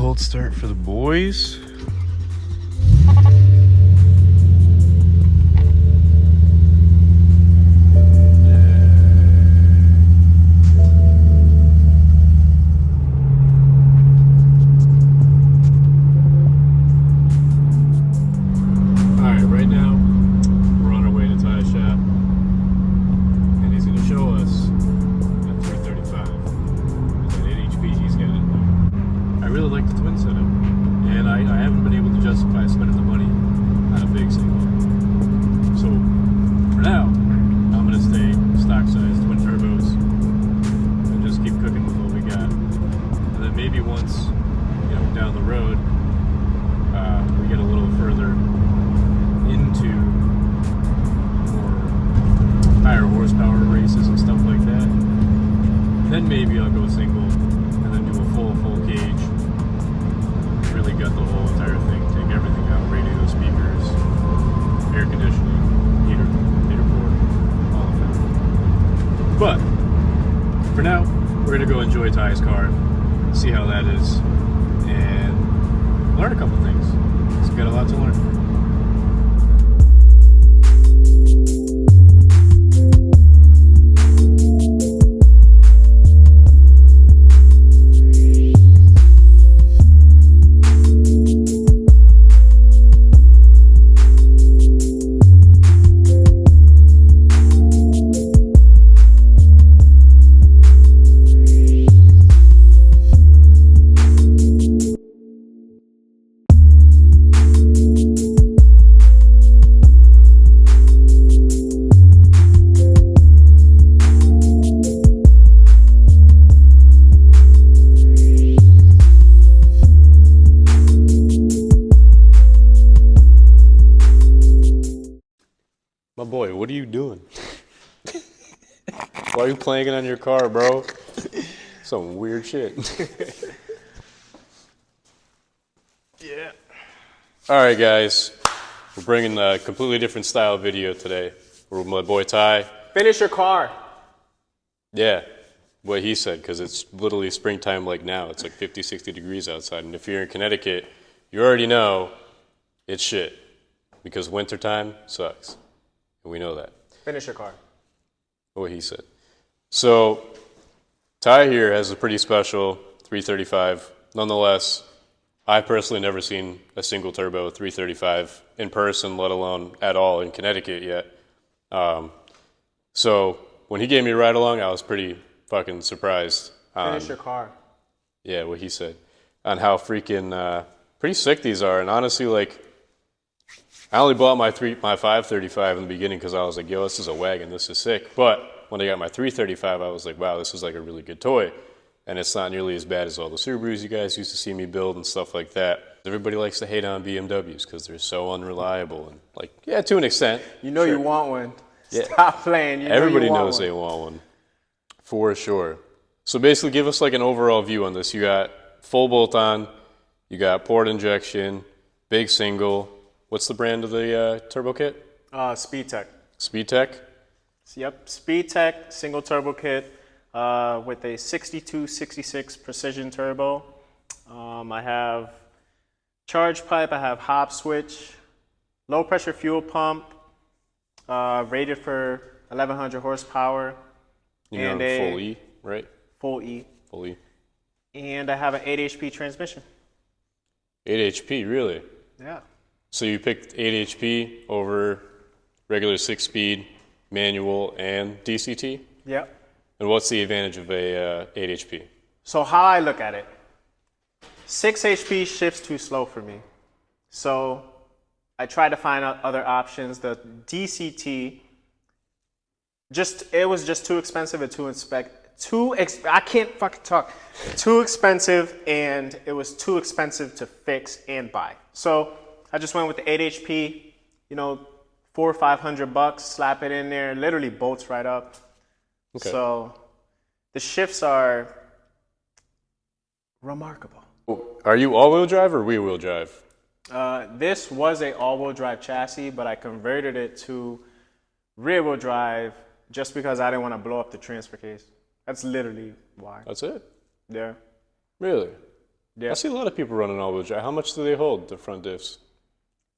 cold start for the boys. Then maybe I'll go single and then do a full cage. Really gut the whole entire thing, take everything out, radio, speakers, air conditioning, heater board, all of that. But for now, we're gonna go enjoy Ty's car, see how that is, and learn a couple things. It's got a lot to learn. My boy, what are you doing? Why are you playing it on your car, bro? Some weird shit. Yeah. All right, guys. We're bringing a completely different style video today. We're with my boy Ty. Finish your car. Yeah, what he said, because it's literally springtime like now. It's like 50, 60 degrees outside. And if you're in Connecticut, you already know it's shit. Because wintertime sucks. And we know that. Finish your car. What he said. So, Ty here has a pretty special 335. Nonetheless, I've personally never seen a single turbo 335 in person, let alone at all in Connecticut yet. So, when he gave me a ride along, I was pretty fucking surprised. Finish your car. Yeah, what he said. On how freaking pretty sick these are. And honestly, like, I only bought my 535 in the beginning because I was like, yo, this is a wagon, this is sick. But when I got my 335, I was like, wow, this is like a really good toy. And it's not nearly as bad as all the Subarus you guys used to see me build and stuff like that. Everybody likes to hate on BMWs because they're so unreliable. And like, yeah, to an extent. You know sure. You want one. Yeah. Stop playing. You Everybody know you knows they want one. For sure. So basically, give us like an overall view on this. You got full bolt-on, you got port injection, big single. What's the brand of the turbo kit? SpeedTech. SpeedTech? Yep, SpeedTech single turbo kit with a 6266 precision turbo. I have charge pipe, I have hop switch, low pressure fuel pump, rated for 1100 horsepower. You're on full E, right? Full E. Full E. And I have an 8 HP transmission. 8 HP, really? Yeah. So you picked 8 HP over regular 6-speed, manual, and DCT? Yep. And what's the advantage of a 8 HP? So how I look at it, 6 HP shifts too slow for me. So I try to find out other options. The DCT, it was just too expensive and I can't fucking talk. Too expensive, and it was too expensive to fix and buy. So I just went with the 8 HP, you know, $400 or $500, slap it in there, literally bolts right up. Okay. So the shifts are remarkable. Are you all-wheel drive or rear-wheel drive? This was a all-wheel drive chassis, but I converted it to rear-wheel drive just because I didn't want to blow up the transfer case. That's literally why. That's it? Yeah. Really? Yeah. I see a lot of people running all-wheel drive. How much do they hold, the front diffs,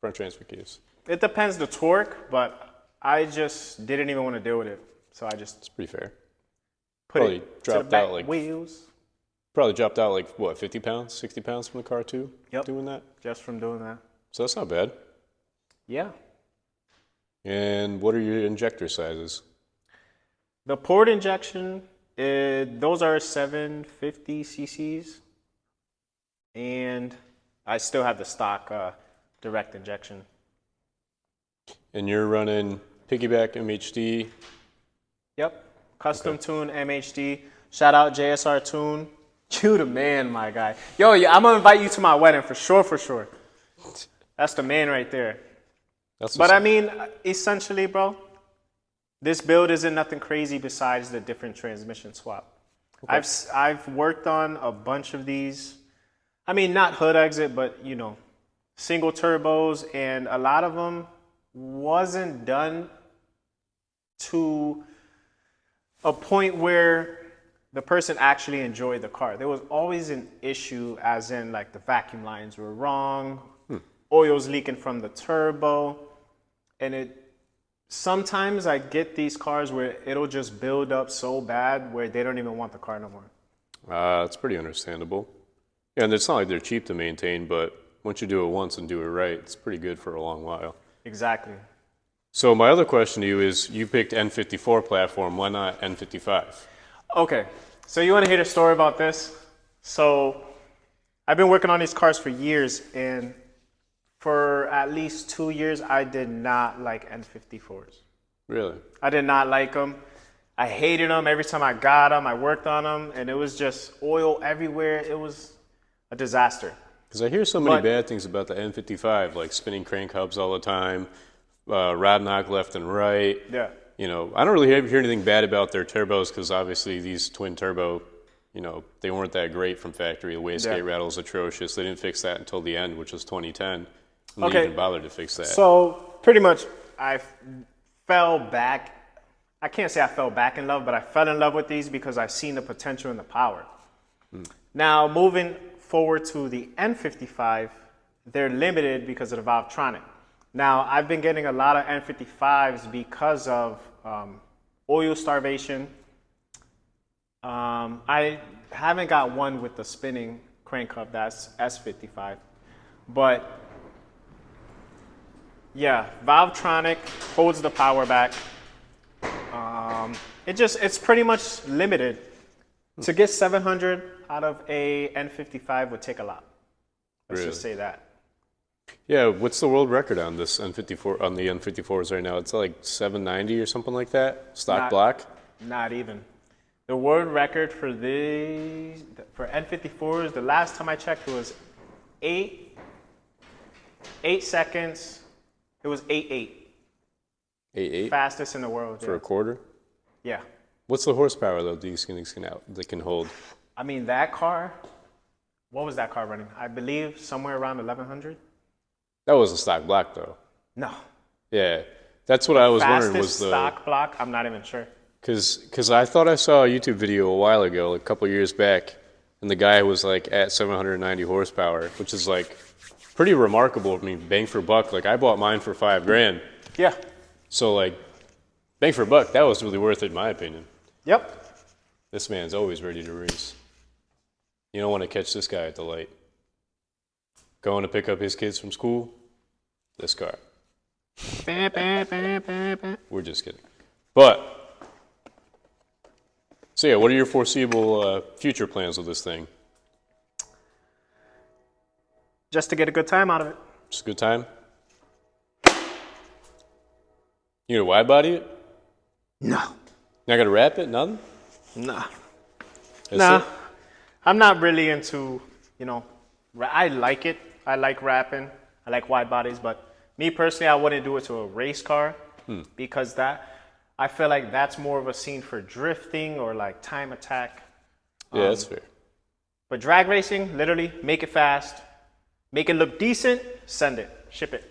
front transfer case? It depends the torque, but I just didn't even want to deal with it. So I just It's pretty fair. put Probably it to the dropped back out like wheels. Probably dropped out like what, 50 pounds, 60 pounds from the car too? Yep. Doing that? Just from doing that. So that's not bad. Yeah. And what are your injector sizes? The port injection, those are 750 cc's. And I still have the stock direct injection. And you're running piggyback MHD. Yep. Custom tune MHD. Shout out JSR Tune. You the man, my guy. Yo, I'm going to invite you to my wedding for sure, for sure. That's the man right there. But I mean, essentially, bro, this build isn't nothing crazy besides the different transmission swap. Okay. I've worked on a bunch of these. I mean, not hood exit, but, you know, single turbos, and a lot of them wasn't done to a point where the person actually enjoyed the car. There was always an issue, as in like the vacuum lines were wrong, oil's leaking from the turbo, and sometimes I get these cars where it'll just build up so bad where they don't even want the car no more. It's pretty understandable. Yeah, and it's not like they're cheap to maintain, but once you do it once and do it right, it's pretty good for a long while. Exactly. So my other question to you is, you picked N54 platform, why not N55? Okay, so you want to hear the story about this? So I've been working on these cars for years, and for at least 2 years, I did not like N54s. Really? I did not like them. I hated them every time I got them. I worked on them, and it was just oil everywhere. It was a disaster. Because I hear so many bad things about the N55, like spinning crank hubs all the time, rod knock left and right. Yeah. You know, I don't really hear anything bad about their turbos because obviously these twin turbo, you know, they weren't that great from factory. The wastegate rattle's atrocious. They didn't fix that until the end, which was 2010. And they even bothered to fix that. So pretty much I fell back. I can't say I fell back in love, but I fell in love with these because I've seen the potential and the power. Now, moving forward to the N55, they're limited because of the Valvetronic. Now, I've been getting a lot of N55s because of oil starvation. I haven't got one with the spinning crank hub that's S55. But yeah, Valvetronic holds the power back. It's pretty much limited. To get 700 out of a N55 would take a lot. Let's just say that. Yeah, what's the world record on this N54, on the N54s right now? It's like 790 or something like that? Stock block? Not even. The world record for N54s, the last time I checked, it was 8 seconds. It was 8.8. 8.8? Fastest in the world. For a quarter? Yeah. What's the horsepower, though, these things can hold? I mean, that car, what was that car running? I believe somewhere around 1,100. That was a stock block, though. No. Yeah, that's what I was wondering was the stock block. I'm not even sure. Because I thought I saw a YouTube video a while ago, a couple years back, and the guy was like at 790 horsepower, which is like pretty remarkable. I mean, bang for buck. Like I bought mine for $5,000. Yeah. So like, bang for buck, that was really worth it in my opinion. Yep. This man's always ready to race. You don't want to catch this guy at the light. Going to pick up his kids from school, this car. We're just kidding. But, so yeah, what are your foreseeable future plans with this thing? Just to get a good time out of it. Just a good time? You gonna wide body it? No. Not gonna wrap it? Nothing? Nah. That's it? I'm not really into, I like it. I like wrapping. I like wide bodies, but me personally, I wouldn't do it to a race car because I feel like that's more of a scene for drifting or like time attack. Yeah, that's fair. But drag racing, literally, make it fast, make it look decent, send it, ship it.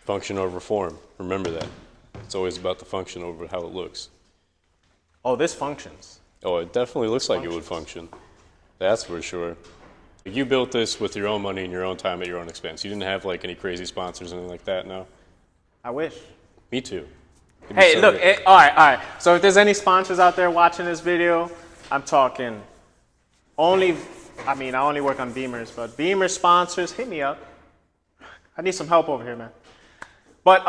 Function over form. Remember that. It's always about the function over how it looks. Oh, this functions. Oh, it definitely looks like it would function. That's for sure. You built this with your own money and your own time at your own expense. You didn't have like any crazy sponsors or anything like that, no? I wish. Me too. Give me Hey, some look, of it. all right. So if there's any sponsors out there watching this video, I'm talking only, I mean, I only work on Beamers, but Beamer sponsors, hit me up. I need some help over here, man. But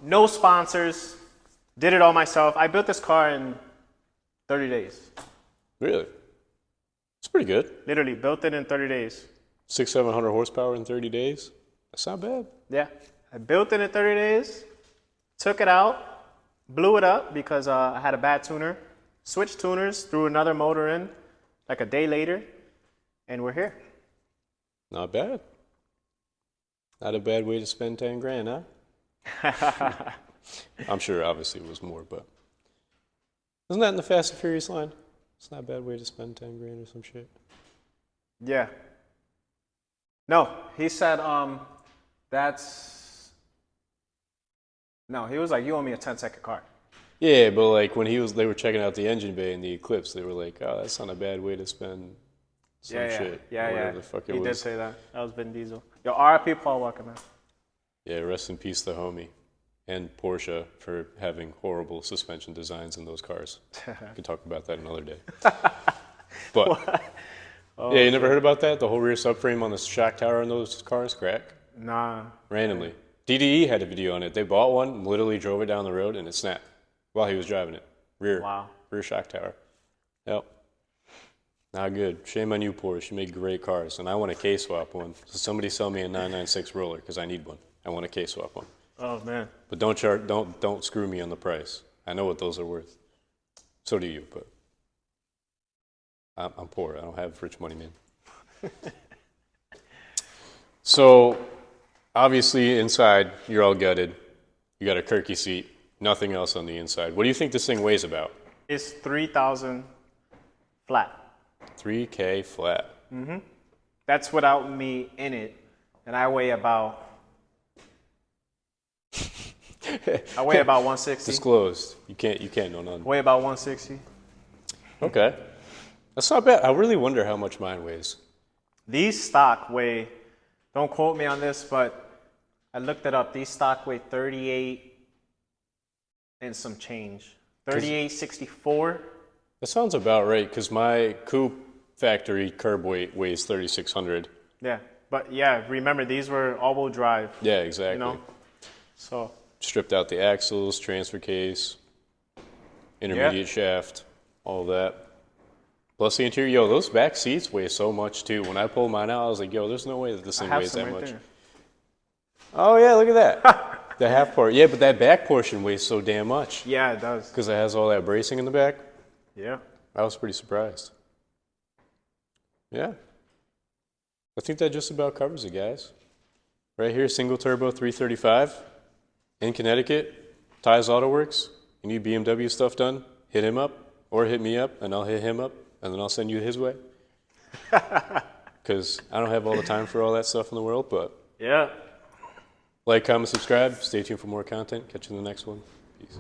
no sponsors, did it all myself. I built this car in 30 days. Really? It's pretty good. Literally built it in 30 days. 600-700 horsepower in 30 days. That's not bad. Yeah, I built it in 30 days, took it out, blew it up because I had a bad tuner, switched tuners, threw another motor in like a day later, and we're here. Not bad. Not a bad way to spend 10 grand, huh? I'm sure obviously it was more, but isn't that in the Fast and Furious line? It's not a bad way to spend 10 grand or some shit. Yeah. No, he said that's, no, he was like, you owe me a 10-second car. Yeah, but like when they were checking out the engine bay in the Eclipse, they were like, oh, that's not a bad way to spend some shit. Yeah. Whatever the fuck it was. He did say that. That was Vin Diesel. Yo, R.I.P. Paul Walker, man. Yeah, rest in peace, the homie. And Porsche for having horrible suspension designs in those cars. We can talk about that another day. But, yeah, you never heard about that? The whole rear subframe on the shock tower in those cars crack? Nah. Randomly. DDE had a video on it. They bought one, literally drove it down the road, and it snapped while he was driving it. Rear shock tower. Yep. Not good. Shame on you, Porsche. You make great cars, and I want a K-swap one. So somebody sell me a 996 roller, because I need one. I want a K-swap one. Oh, man. But don't screw me on the price. I know what those are worth. So do you, but I'm poor. I don't have rich money, man. So, obviously, inside, you're all gutted. You got a Kirky seat. Nothing else on the inside. What do you think this thing weighs about? It's 3,000 flat. 3K flat. Mm-hmm. That's without me in it. And I weigh about 160. Disclosed. You can't know none. Weigh about 160. Okay. That's not bad. I really wonder how much mine weighs. These stock weigh, don't quote me on this, but I looked it up. These stock weigh 38 and some change. 38.64. That sounds about right, because my coupe factory curb weight weighs 3,600. Yeah, but yeah, remember these were all-wheel drive. Yeah, exactly. You know, so stripped out the axles, transfer case, intermediate shaft, all that. Plus the interior. Yo, those back seats weigh so much too. When I pulled mine out, I was like, yo, there's no way that this thing weighs that much. There. Oh yeah, look at that. The half part. Yeah, but that back portion weighs so damn much. Yeah, it does. Because it has all that bracing in the back. Yeah. I was pretty surprised. Yeah. I think that just about covers it, guys. Right here, single turbo 335 in Connecticut, Tysautoworks. You need BMW stuff done? Hit him up or hit me up, and I'll hit him up, and then I'll send you his way. Because I don't have all the time for all that stuff in the world, but yeah. Like, comment, subscribe. Stay tuned for more content. Catch you in the next one. Peace.